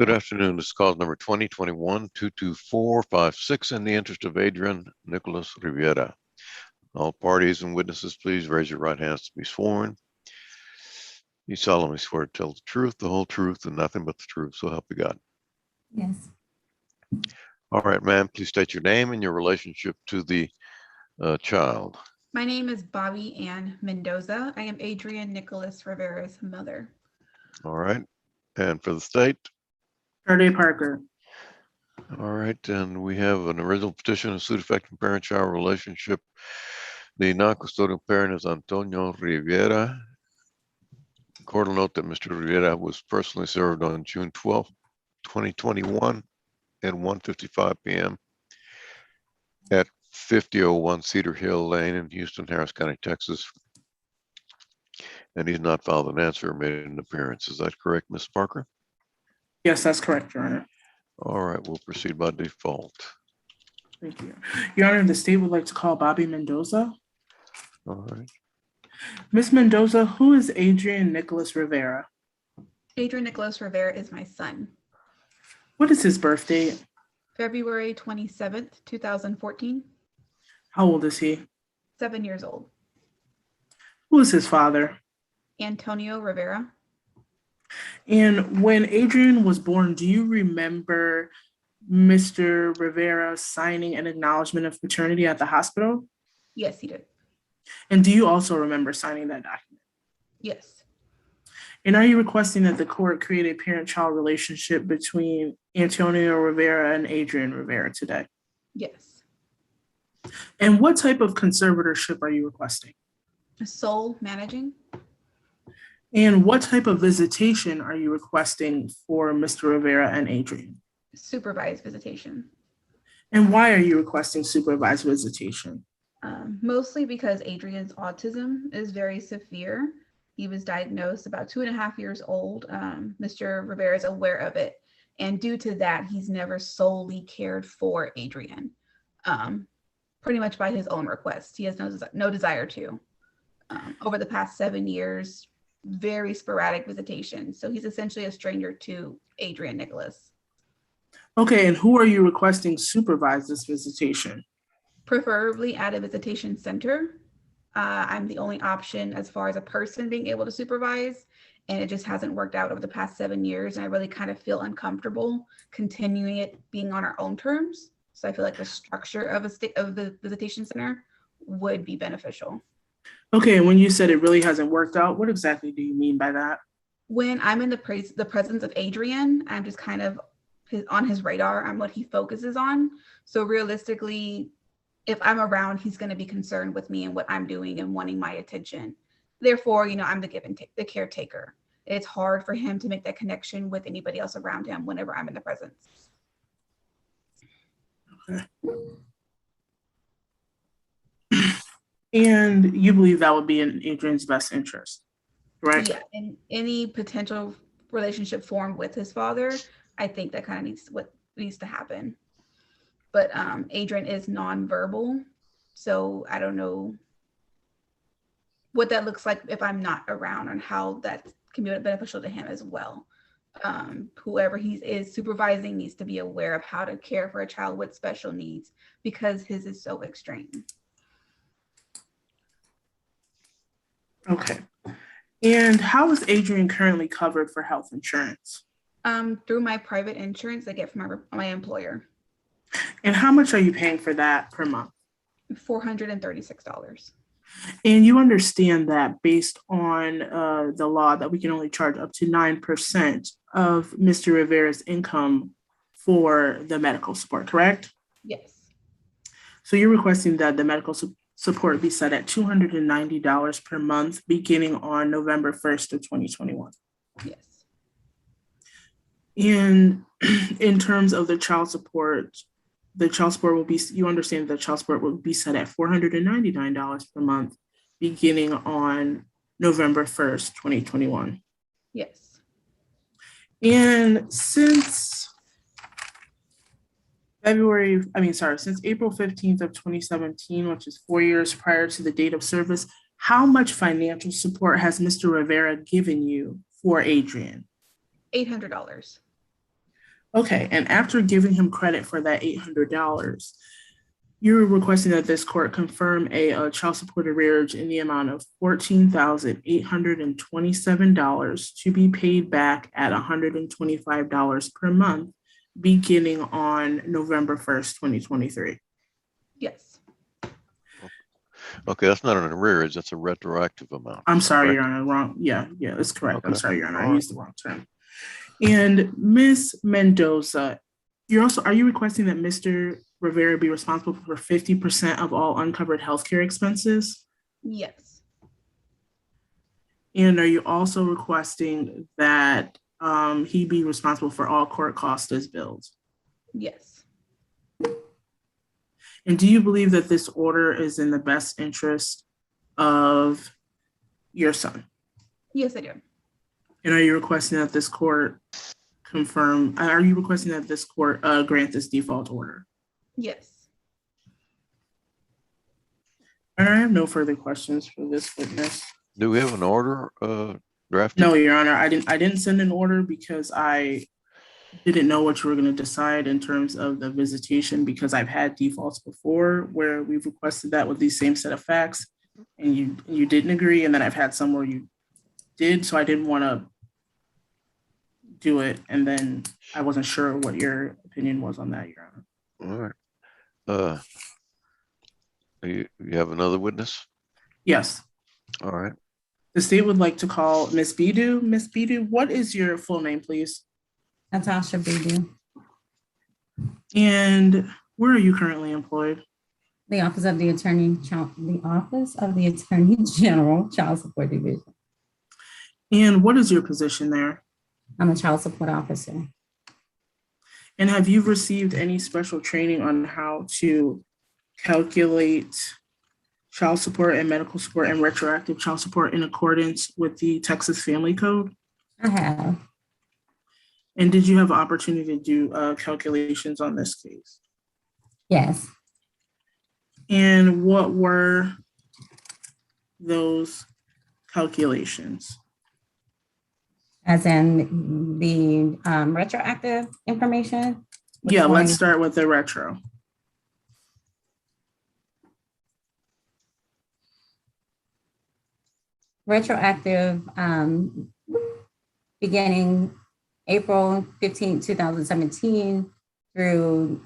Good afternoon. This is call number 2021-22456 in the interest of Adrian Nicholas Rivera. All parties and witnesses, please raise your right hands to be sworn. You solemnly swear to tell the truth, the whole truth, and nothing but the truth, so help you God. Yes. All right, ma'am, please state your name and your relationship to the child. My name is Bobby Ann Mendoza. I am Adrian Nicholas Rivera's mother. All right, and for the state? Verde Parker. All right, and we have an original petition of suit affecting parent-child relationship. The non-custodial parent is Antonio Rivera. Court will note that Mr. Rivera was personally served on June 12, 2021 at 1:55 p.m. at 5001 Cedar Hill Lane in Houston, Harris County, Texas. And he's not filed an answer or made an appearance. Is that correct, Ms. Parker? Yes, that's correct, Your Honor. All right, we'll proceed by default. Thank you. Your Honor, the state would like to call Bobby Mendoza. All right. Ms. Mendoza, who is Adrian Nicholas Rivera? Adrian Nicholas Rivera is my son. What is his birth date? February 27th, 2014. How old is he? 7 years old. Who is his father? Antonio Rivera. And when Adrian was born, do you remember Mr. Rivera signing an acknowledgement of paternity at the hospital? Yes, he did. And do you also remember signing that document? Yes. And are you requesting that the court create a parent-child relationship between Antonio Rivera and Adrian Rivera today? Yes. And what type of conservatorship are you requesting? Sole managing. And what type of visitation are you requesting for Mr. Rivera and Adrian? Supervised visitation. And why are you requesting supervised visitation? Mostly because Adrian's autism is very severe. He was diagnosed about 2.5 years old. Mr. Rivera is aware of it. And due to that, he's never solely cared for Adrian, pretty much by his own request. He has no desire to. Over the past 7 years, very sporadic visitation. So he's essentially a stranger to Adrian Nicholas. Okay, and who are you requesting supervise this visitation? Preferably at a visitation center. I'm the only option as far as a person being able to supervise, and it just hasn't worked out over the past 7 years. And I really kind of feel uncomfortable continuing it being on our own terms. So I feel like the structure of the visitation center would be beneficial. Okay, and when you said it really hasn't worked out, what exactly do you mean by that? When I'm in the presence of Adrian, I'm just kind of on his radar. I'm what he focuses on. So realistically, if I'm around, he's going to be concerned with me and what I'm doing and wanting my attention. Therefore, I'm the caretaker. It's hard for him to make that connection with anybody else around him whenever I'm in the presence. Okay. And you believe that would be in Adrian's best interest, correct? Yeah, and any potential relationship formed with his father, I think that kind of needs to happen. But Adrian is nonverbal, so I don't know what that looks like if I'm not around and how that can be beneficial to him as well. Whoever he is supervising needs to be aware of how to care for a child with special needs because his is so extreme. Okay. And how is Adrian currently covered for health insurance? Through my private insurance I get from my employer. And how much are you paying for that per month? $436. And you understand that based on the law that we can only charge up to 9% of Mr. Rivera's income for the medical support, correct? Yes. So you're requesting that the medical support be set at $290 per month beginning on November 1st of 2021. Yes. And in terms of the child support will be, you understand that child support will be set at $499 per month beginning on November 1st, 2021. Yes. And since since April 15th of 2017, which is 4 years prior to the date of service, how much financial support has Mr. Rivera given you for Adrian? $800. Okay, and after giving him credit for that $800, you're requesting that this court confirm a child support arrearage in the amount of $14,827 to be paid back at $125 per month, beginning on November 1st, 2023. Yes. Okay, that's not an arrearage, that's a retroactive amount. I'm sorry, correct? Your Honor, wrong. Yeah, that's correct. Okay. I'm sorry, Your Honor, All I right. used the wrong term. And Ms. Mendoza, are you requesting that Mr. Rivera be responsible for 50% of all uncovered healthcare expenses? Yes. And are you also requesting that he be responsible for all court costs as billed? Yes. And do you believe that this order is in the best interest of your son? Yes, I do. And are you requesting that this court grant this default order? Yes. I have no further questions for this witness. Do we have an order drafted? No, Your Honor, I didn't send an order because I didn't know what you were going to decide in terms of the visitation, because I've had defaults before where we've requested that with these same set of facts and you didn't agree, and then I've had some where you did, so I didn't want to do it, and then I wasn't sure what your opinion was on that, Your Honor. All right. You have another witness? Yes. All right. The state would like to call Ms. Bidu. Ms. Bidu, what is your full name, please? Natasha Bidu. And where are you currently employed? The Office of the Attorney General, Child Support Division. And what is your position there? I'm a child support officer. And have you received any special training on how to calculate child support and medical support and retroactive child support in accordance with the Texas Family Code? I have. And did you have an opportunity to do calculations on this case? Yes. And what were those calculations? As in the retroactive information? Yeah, let's start with the retro. Retroactive beginning April 15, 2017 through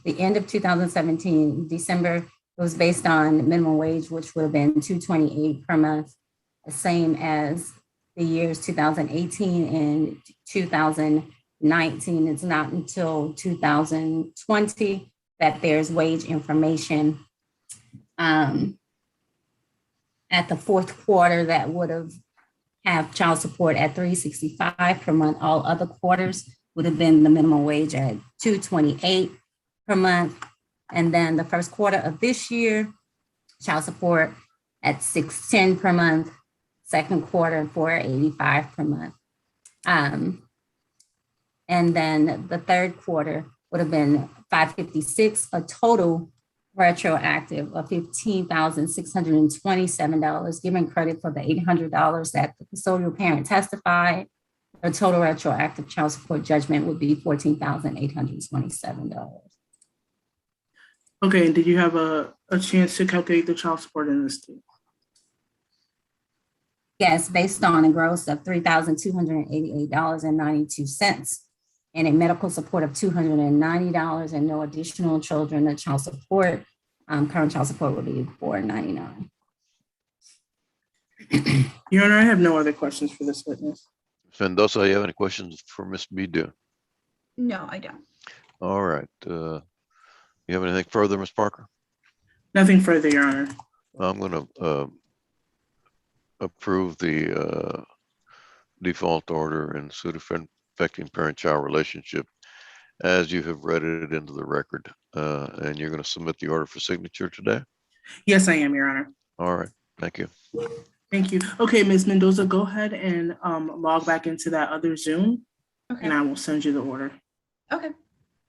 the end of 2017, December, it was based on minimum wage, which would have been $228 per month, the same as the years 2018 and 2019. It's not until 2020 that there's wage information at the fourth quarter that would have child support at $365 per month. All other quarters would have been the minimum wage at $228 per month. And then the first quarter of this year, child support at $610 per month. Second quarter, $485 per month. And then the third quarter would have been $556, a total retroactive of $15,627, giving credit for the $800 that the custodial parent testified. The total retroactive child support judgment would be $14,827. Okay, and did you have a chance to calculate the child support in this case? Yes, based on a gross of $3,288.92 and a medical support of $290 and no additional children, the child support, current child support would be $499. Your Honor, I have no other questions for this witness. Mendoza, you have any questions for Ms. Bidu? No, I don't. All right. You have anything further, Ms. Parker? Nothing further, Your Honor. I'm going to approve the default order and suit affecting parent-child relationship as you have read it into the record. And you're going to submit the order for signature today? Yes, I am, Your Honor. All right. Thank you. Thank you. Okay, Ms. Mendoza, go ahead and log back into that other Zoom, Okay. and I will send you the order. Okay.